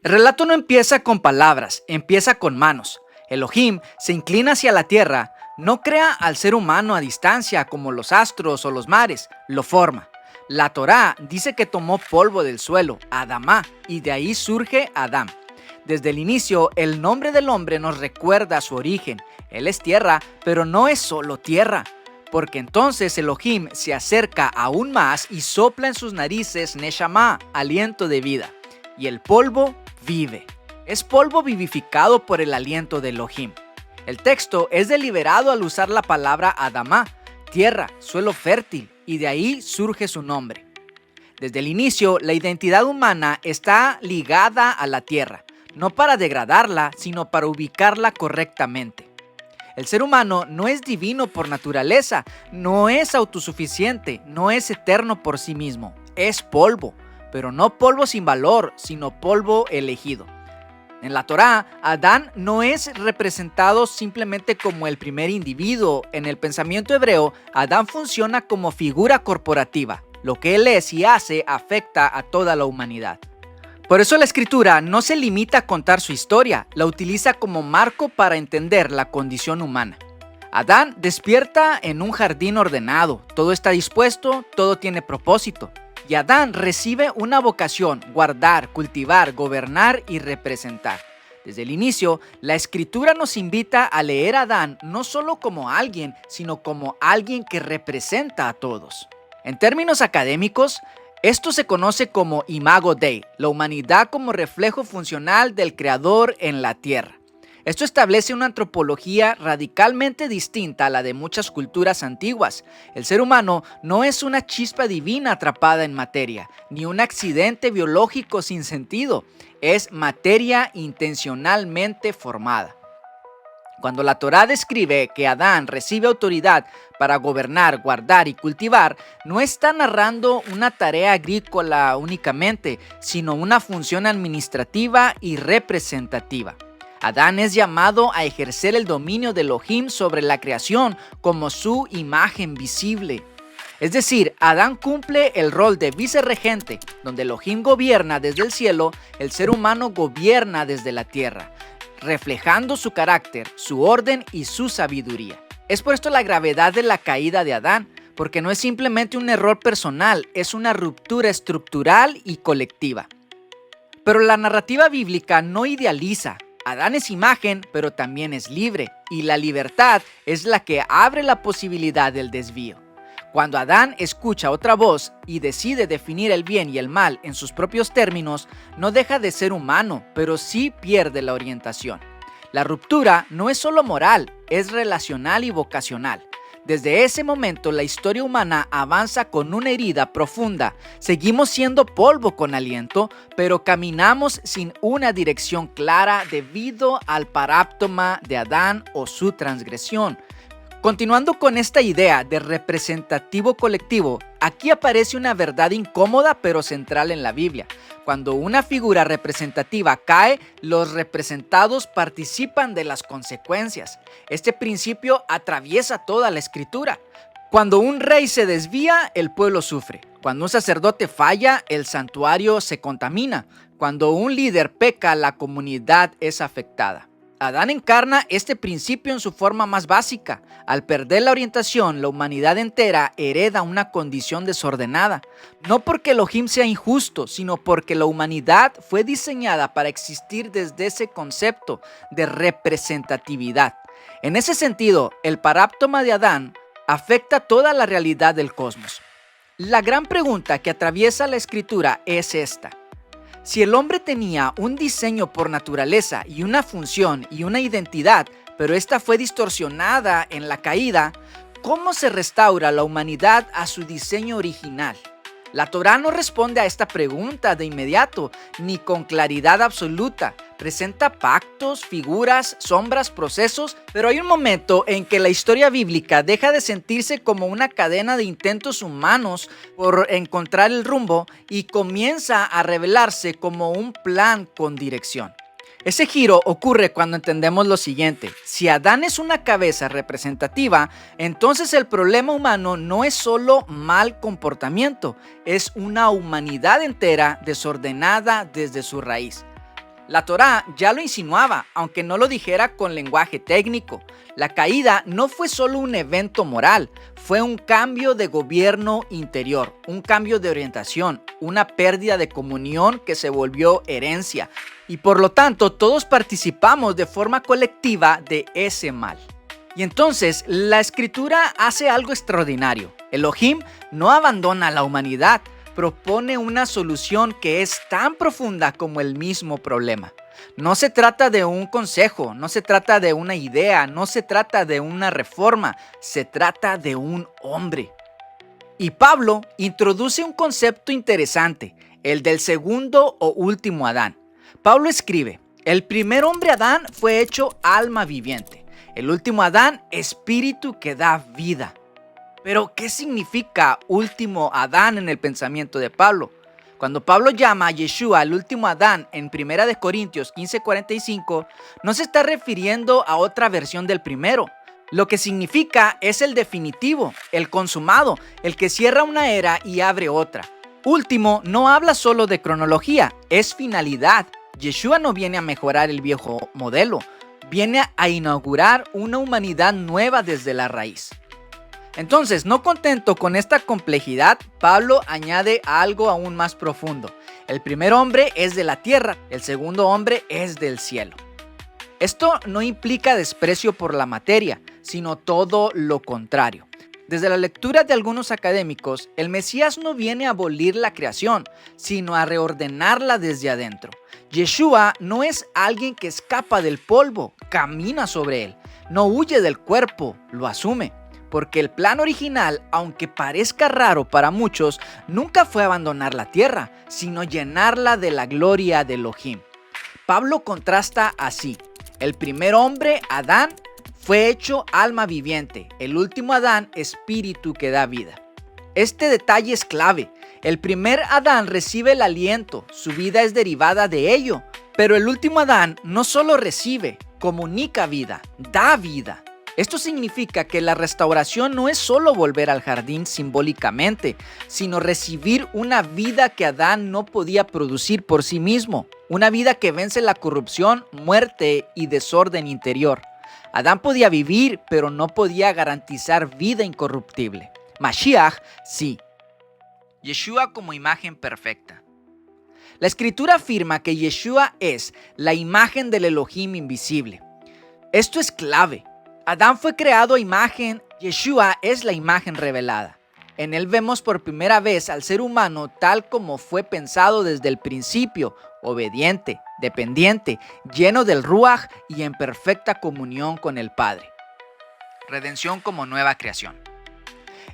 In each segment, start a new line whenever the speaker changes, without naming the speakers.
El relato no empieza con palabras, empieza con manos. Elohim se inclina hacia la tierra, no crea al ser humano a distancia como los astros o los mares, lo forma. La Torá dice que tomó polvo del suelo, Adamá, y de ahí surge Adán. Desde el inicio, el nombre del hombre nos recuerda su origen. Él es tierra, pero no es solo tierra, porque entonces Elohim se acerca aún más y sopla en sus narices Neshama, aliento de vida, y el polvo vive. Es polvo vivificado por el aliento de Elohim. El texto es deliberado al usar la palabra Adamá, tierra, suelo fértil, y de ahí surge su nombre. Desde el inicio, la identidad humana está ligada a la tierra, no para degradarla, sino para ubicarla correctamente. El ser humano no es divino por naturaleza, no es autosuficiente, no es eterno por sí mismo, es polvo, pero no polvo sin valor, sino polvo elegido. En la Torá, Adán no es representado simplemente como el primer individuo. En el pensamiento hebreo, Adán funciona como figura corporativa. Lo que él es y hace afecta a toda la humanidad. Por eso la escritura no se limita a contar su historia, la utiliza como marco para entender la condición humana. Adán despierta en un jardín ordenado, todo está dispuesto, todo tiene propósito. Y Adán recibe una vocación: guardar, cultivar, gobernar y representar. Desde el inicio, la escritura nos invita a leer a Adán no solo como alguien, sino como alguien que representa a todos. En términos académicos, esto se conoce como Imago Dei, la humanidad como reflejo funcional del Creador en la tierra. Esto establece una antropología radicalmente distinta a la de muchas culturas antiguas. El ser humano no es una chispa divina atrapada en materia, ni un accidente biológico sin sentido. Es materia intencionalmente formada. Cuando la Torá describe que Adán recibe autoridad para gobernar, guardar y cultivar, no está narrando una tarea agrícola únicamente, sino una función administrativa y representativa. Adán es llamado a ejercer el dominio de Elohim sobre la creación como su imagen visible. Es decir, Adán cumple el rol de vicerregente, donde Elohim gobierna desde el cielo, el ser humano gobierna desde la tierra, reflejando su carácter, su orden y su sabiduría. Es por esto la gravedad de la caída de Adán, porque no es simplemente un error personal, es una ruptura estructural y colectiva. Pero la narrativa bíblica no idealiza. Adán es imagen, pero también es libre, y la libertad es la que abre la posibilidad del desvío. Cuando Adán escucha otra voz y decide definir el bien y el mal en sus propios términos, no deja de ser humano, pero sí pierde la orientación. La ruptura no es solo moral, es relacional y vocacional. Desde ese momento, la historia humana avanza con una herida profunda. Seguimos siendo polvo con aliento, pero caminamos sin una dirección clara debido al paráptoma de Adán o su transgresión. Continuando con esta idea de representativo colectivo, aquí aparece una verdad incómoda pero central en la Biblia. Cuando una figura representativa cae, los representados participan de las consecuencias. Este principio atraviesa toda la escritura. Cuando un rey se desvía, el pueblo sufre. Cuando un sacerdote falla, el santuario se contamina. Cuando un líder peca, la comunidad es afectada. Adán encarna este principio en su forma más básica. Al perder la orientación, la humanidad entera hereda una condición desordenada. No porque Elohim sea injusto, sino porque la humanidad fue diseñada para existir desde ese concepto de representatividad. En ese sentido, el paráptoma de Adán afecta toda la realidad del cosmos. La gran pregunta que atraviesa la escritura es esta: si el hombre tenía un diseño por naturaleza y una función y una identidad, pero esta fue distorsionada en la caída, ¿cómo se restaura la humanidad a su diseño original? La Torá no responde a esta pregunta de inmediato, ni con claridad absoluta. Presenta pactos, figuras, sombras, procesos, pero hay un momento en que la historia bíblica deja de sentirse como una cadena de intentos humanos por encontrar el rumbo y comienza a revelarse como un plan con dirección. Ese giro ocurre cuando entendemos lo siguiente: si Adán es una cabeza representativa, entonces el problema humano no es solo mal comportamiento, es una humanidad entera desordenada desde su raíz. La Torá ya lo insinuaba, aunque no lo dijera con lenguaje técnico. La caída no fue solo un evento moral, fue un cambio de gobierno interior, un cambio de orientación, una pérdida de comunión que se volvió herencia. Y por lo tanto, todos participamos de forma colectiva de ese mal. Y entonces, la escritura hace algo extraordinario. Elohim no abandona a la humanidad, propone una solución que es tan profunda como el mismo problema. No se trata de un consejo, no se trata de una idea, no se trata de una reforma, se trata de un hombre. Y Pablo introduce un concepto interesante, el del segundo o último Adán. Pablo escribe: el primer hombre Adán fue hecho alma viviente, el último Adán espíritu que da vida. Pero, ¿qué significa último Adán en el pensamiento de Pablo? Cuando Pablo llama a Yeshua el último Adán en 1 Corintios 15:45, no se está refiriendo a otra versión del primero. Lo que significa es el definitivo, el consumado, el que cierra una era y abre otra. Último no habla solo de cronología, es finalidad. Yeshua no viene a mejorar el viejo modelo, viene a inaugurar una humanidad nueva desde la raíz. Entonces, no contento con esta complejidad, Pablo añade algo aún más profundo. El primer hombre es de la tierra, el segundo hombre es del cielo. Esto no implica desprecio por la materia, sino todo lo contrario. Desde la lectura de algunos académicos, el Mesías no viene a abolir la creación, sino a reordenarla desde adentro. Yeshua no es alguien que escapa del polvo, camina sobre él, no huye del cuerpo, lo asume. Porque el plan original, aunque parezca raro para muchos, nunca fue abandonar la tierra, sino llenarla de la gloria de Elohim. Pablo contrasta así: el primer hombre, Adán, fue hecho alma viviente, el último Adán, espíritu que da vida. Este detalle es clave. El primer Adán recibe el aliento, su vida es derivada de ello, pero el último Adán no solo recibe, comunica vida, da vida. Esto significa que la restauración no es solo volver al jardín simbólicamente, sino recibir una vida que Adán no podía producir por sí mismo, una vida que vence la corrupción, muerte y desorden interior. Adán podía vivir, pero no podía garantizar vida incorruptible. Mashiach, sí. Yeshua como imagen perfecta. La escritura afirma que Yeshua es la imagen del Elohim invisible. Esto es clave. Adán fue creado a imagen, Yeshua es la imagen revelada. En él vemos por primera vez al ser humano tal como fue pensado desde el principio, obediente, dependiente, lleno del Ruach y en perfecta comunión con el Padre. Redención como nueva creación.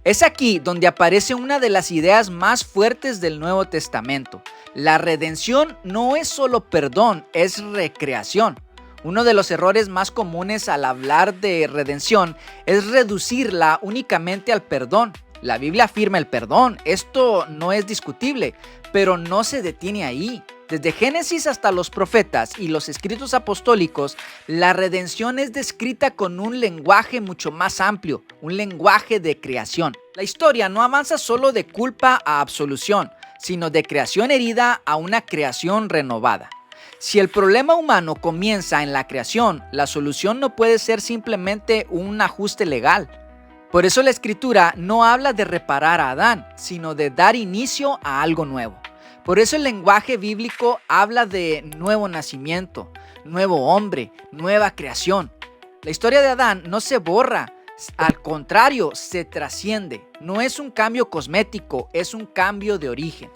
Es aquí donde aparece una de las ideas más fuertes del Nuevo Testamento. La redención no es solo perdón, es recreación. Uno de los errores más comunes al hablar de redención es reducirla únicamente al perdón. La Biblia afirma el perdón, esto no es discutible, pero no se detiene ahí. Desde Génesis hasta los profetas y los escritos apostólicos, la redención es descrita con un lenguaje mucho más amplio, un lenguaje de creación. La historia no avanza solo de culpa a absolución, sino de creación herida a una creación renovada. Si el problema humano comienza en la creación, la solución no puede ser simplemente un ajuste legal. Por eso la escritura no habla de reparar a Adán, sino de dar inicio a algo nuevo. Por eso el lenguaje bíblico habla de nuevo nacimiento, nuevo hombre, nueva creación. La historia de Adán no se borra, al contrario, se trasciende. No es un cambio cosmético, es un cambio de origen.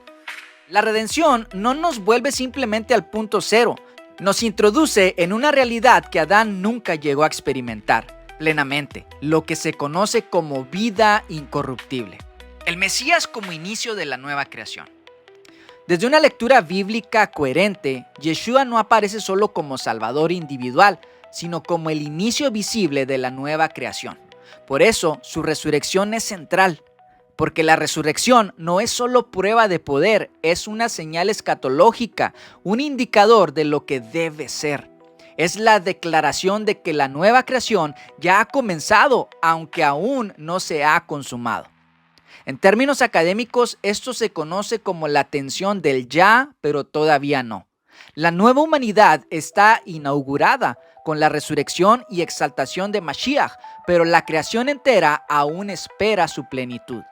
La redención no nos vuelve simplemente al punto cero, nos introduce en una realidad que Adán nunca llegó a experimentar plenamente, lo que se conoce como vida incorruptible. El Mesías como inicio de la nueva creación. Desde una lectura bíblica coherente, Yeshua no aparece solo como Salvador individual, sino como el inicio visible de la nueva creación. Por eso, su resurrección es central. Porque la resurrección no es solo prueba de poder, es una señal escatológica, un indicador de lo que debe ser. Es la declaración de que la nueva creación ya ha comenzado, aunque aún no se ha consumado. En términos académicos, esto se conoce como la tensión del ya, pero todavía no. La nueva humanidad está inaugurada con la resurrección y exaltación de Mashiach, pero la creación entera aún espera su plenitud.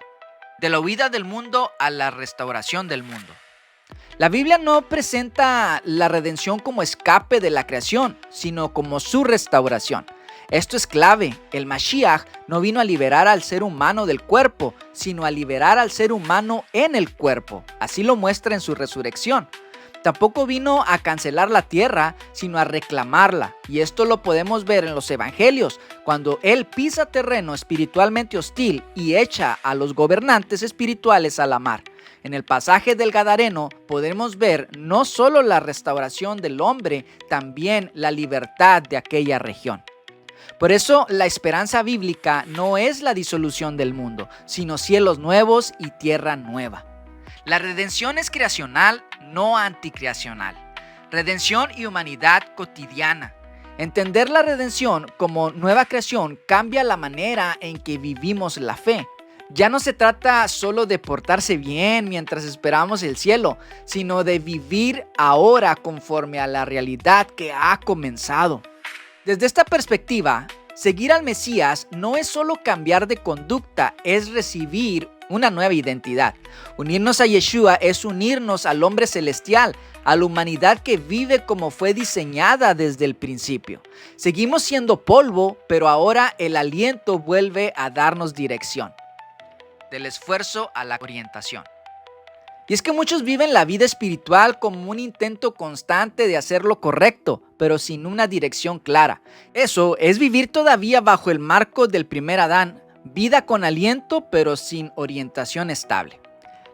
De la huida del mundo a la restauración del mundo. La Biblia no presenta la redención como escape de la creación, sino como su restauración. Esto es clave. El Mashiach no vino a liberar al ser humano del cuerpo, sino a liberar al ser humano en el cuerpo. Así lo muestra en su resurrección. Tampoco vino a cancelar la tierra, sino a reclamarla. Y esto lo podemos ver en los evangelios, cuando Él pisa terreno espiritualmente hostil y echa a los gobernantes espirituales a la mar. En el pasaje del Gadareno podemos ver no solo la restauración del hombre, también la libertad de aquella región. Por eso la esperanza bíblica no es la disolución del mundo, sino cielos nuevos y tierra nueva. La redención es creacional, no anticreacional. Redención y humanidad cotidiana. Entender la redención como nueva creación cambia la manera en que vivimos la fe. Ya no se trata solo de portarse bien mientras esperamos el cielo, sino de vivir ahora conforme a la realidad que ha comenzado. Desde esta perspectiva, seguir al Mesías no es solo cambiar de conducta, es recibir una nueva identidad. Unirnos a Yeshua es unirnos al hombre celestial, a la humanidad que vive como fue diseñada desde el principio. Seguimos siendo polvo, pero ahora el aliento vuelve a darnos dirección. Del esfuerzo a la orientación. Y es que muchos viven la vida espiritual como un intento constante de hacer lo correcto, pero sin una dirección clara. Eso es vivir todavía bajo el marco del primer Adán, vida con aliento pero sin orientación estable.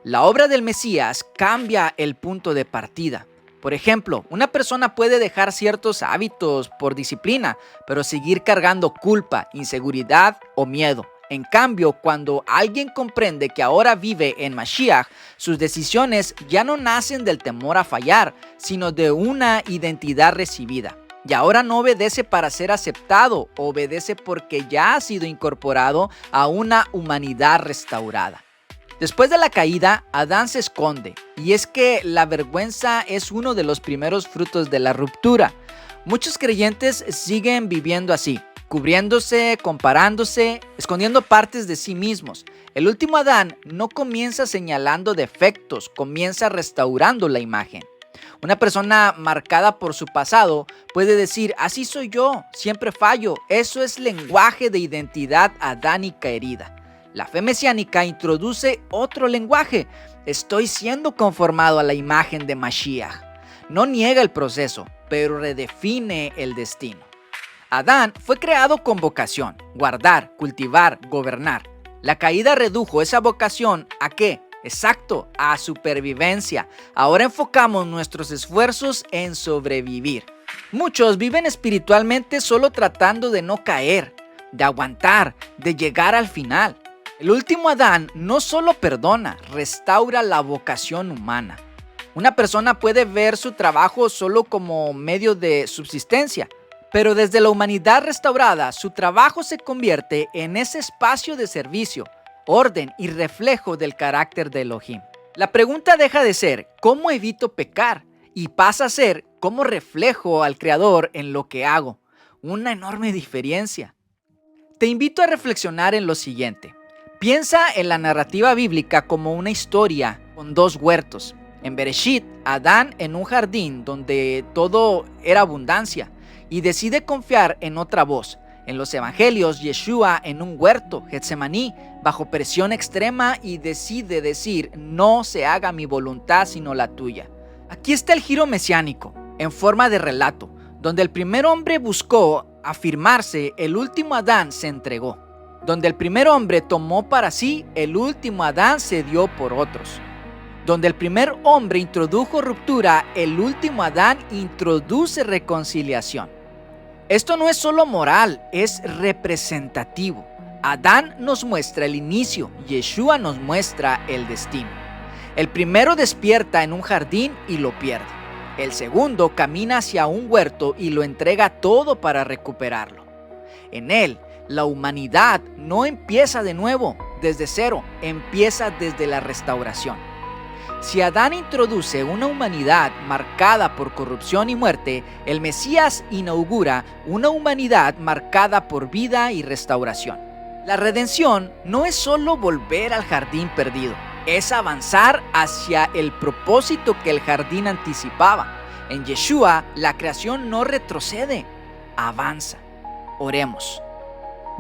La obra del Mesías cambia el punto de partida. Por ejemplo, una persona puede dejar ciertos hábitos por disciplina, pero seguir cargando culpa, inseguridad o miedo. En cambio, cuando alguien comprende que ahora vive en Mashiach, sus decisiones ya no nacen del temor a fallar, sino de una identidad recibida. Y ahora no obedece para ser aceptado, obedece porque ya ha sido incorporado a una humanidad restaurada. Después de la caída, Adán se esconde, y es que la vergüenza es uno de los primeros frutos de la ruptura. Muchos creyentes siguen viviendo así, cubriéndose, comparándose, escondiendo partes de sí mismos. El último Adán no comienza señalando defectos, comienza restaurando la imagen. Una persona marcada por su pasado puede decir, así soy yo, siempre fallo. Eso es lenguaje de identidad adánica herida. La fe mesiánica introduce otro lenguaje. Estoy siendo conformado a la imagen de Mashiach. No niega el proceso, pero redefine el destino. Adán fue creado con vocación, guardar, cultivar, gobernar. La caída redujo esa vocación ¿a qué? Exacto, a supervivencia. Ahora enfocamos nuestros esfuerzos en sobrevivir. Muchos viven espiritualmente solo tratando de no caer, de aguantar, de llegar al final. El último Adán no solo perdona, restaura la vocación humana. Una persona puede ver su trabajo solo como medio de subsistencia, pero desde la humanidad restaurada, su trabajo se convierte en ese espacio de servicio, orden y reflejo del carácter de Elohim. La pregunta deja de ser ¿cómo evito pecar? Y pasa a ser ¿cómo reflejo al Creador en lo que hago? Una enorme diferencia. Te invito a reflexionar en lo siguiente. Piensa en la narrativa bíblica como una historia con dos huertos. En Bereshit, Adán en un jardín donde todo era abundancia y decide confiar en otra voz. En los evangelios, Yeshua en un huerto, Getsemaní, bajo presión extrema y decide decir, no se haga mi voluntad sino la tuya. Aquí está el giro mesiánico, en forma de relato, donde el primer hombre buscó afirmarse, el último Adán se entregó. Donde el primer hombre tomó para sí, el último Adán se dio por otros. Donde el primer hombre introdujo ruptura, el último Adán introduce reconciliación. Esto no es solo moral, es representativo. Adán nos muestra el inicio, Yeshua nos muestra el destino. El primero despierta en un jardín y lo pierde. El segundo camina hacia un huerto y lo entrega todo para recuperarlo. En él, la humanidad no empieza de nuevo, desde cero, empieza desde la restauración. Si Adán introduce una humanidad marcada por corrupción y muerte, el Mesías inaugura una humanidad marcada por vida y restauración. La redención no es solo volver al jardín perdido, es avanzar hacia el propósito que el jardín anticipaba. En Yeshua, la creación no retrocede, avanza. Oremos.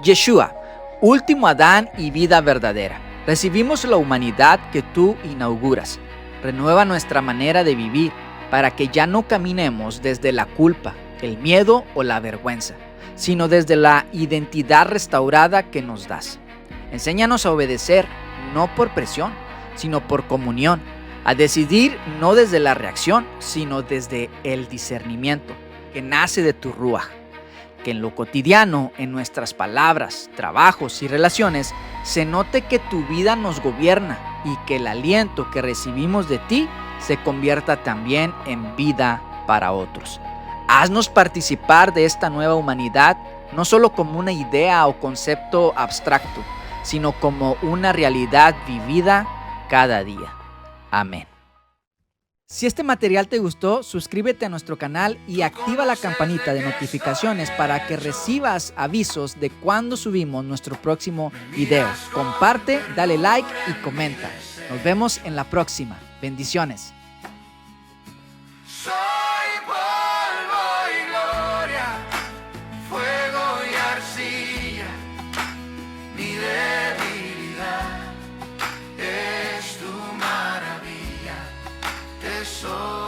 Yeshua, último Adán y vida verdadera. Recibimos la humanidad que tú inauguras. Renueva nuestra manera de vivir para que ya no caminemos desde la culpa, el miedo o la vergüenza, sino desde la identidad restaurada que nos das. Enséñanos a obedecer, no por presión, sino por comunión, a decidir no desde la reacción, sino desde el discernimiento que nace de tu Ruaj. Que en lo cotidiano, en nuestras palabras, trabajos y relaciones, se note que tu vida nos gobierna y que el aliento que recibimos de ti se convierta también en vida para otros. Haznos participar de esta nueva humanidad, no solo como una idea o concepto abstracto, sino como una realidad vivida cada día. Amén. Si este material te gustó, suscríbete a nuestro canal y activa la campanita de notificaciones para que recibas avisos de cuando subimos nuestro próximo video. Comparte, dale like y comenta. Nos vemos en la próxima. Bendiciones.
Soy polvo y gloria, fuego y arcilla, mi debilidad es tu maravilla, tesoro.